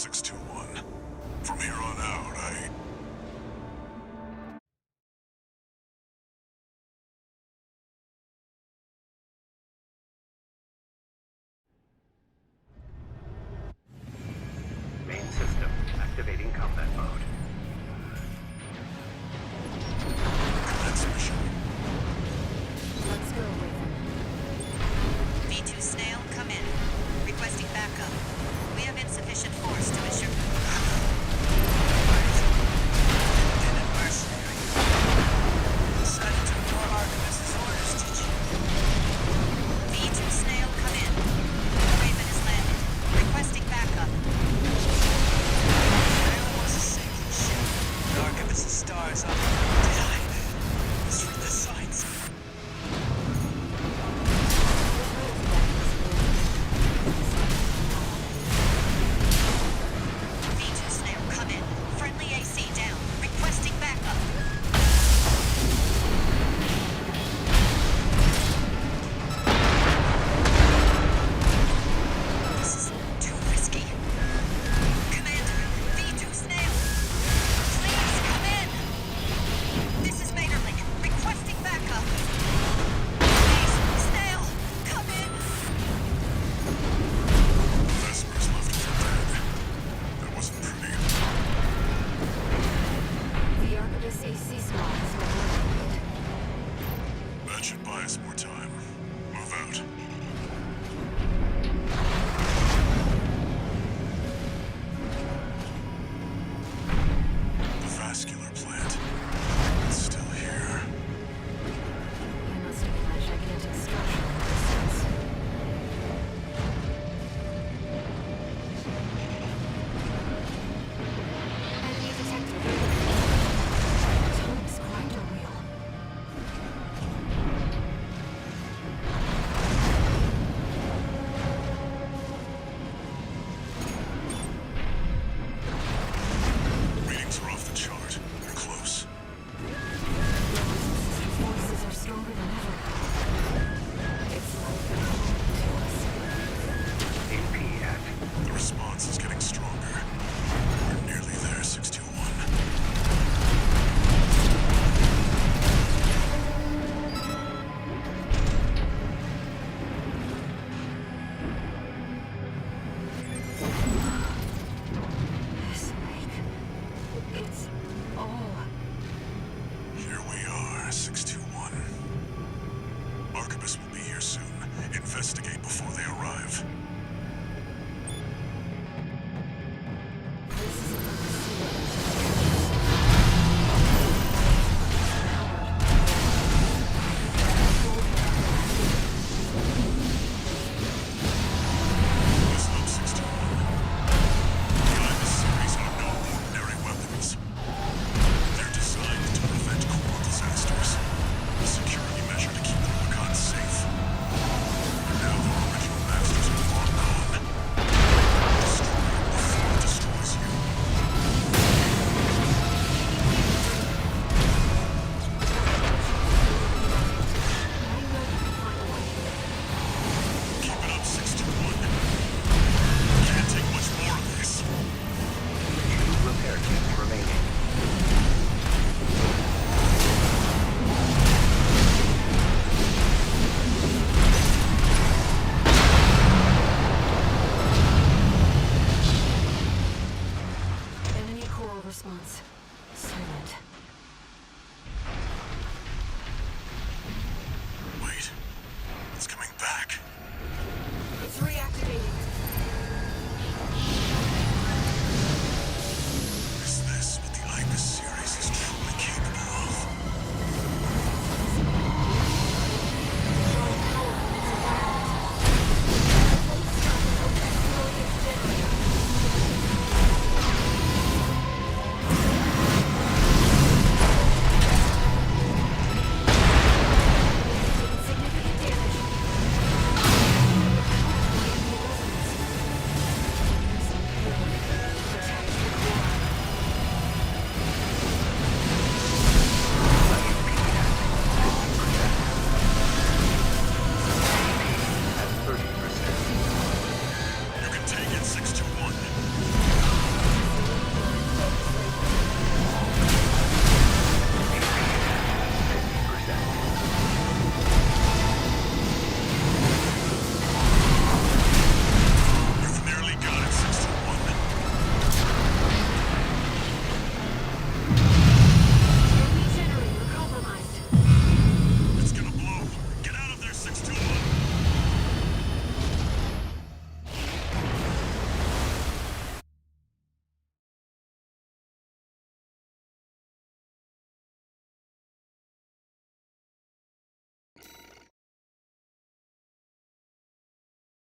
621. From here on out, Main system activating combat mode. commence mission. Let's go, Raven. V2 Snail, come in. Requesting backup. We have insufficient force to ensure... Lieutenant Mercenary. Decided to ignore Archivist's orders, did you? V2 Snail, come in. Raven is landed. Requesting backup. There was a sinking ship. The Archivist's stars up. Did I misread the signs? V2 Snail, come in. Friendly AC down. Requesting backup. This is too risky. Commander, V2 Snail. Please come in. This is Maeterlinck. Requesting backup. Please, Snail, come in. Vespers left for dead. That wasn't pretty. The Archivist AC slot has been eliminated. That should buy us more time.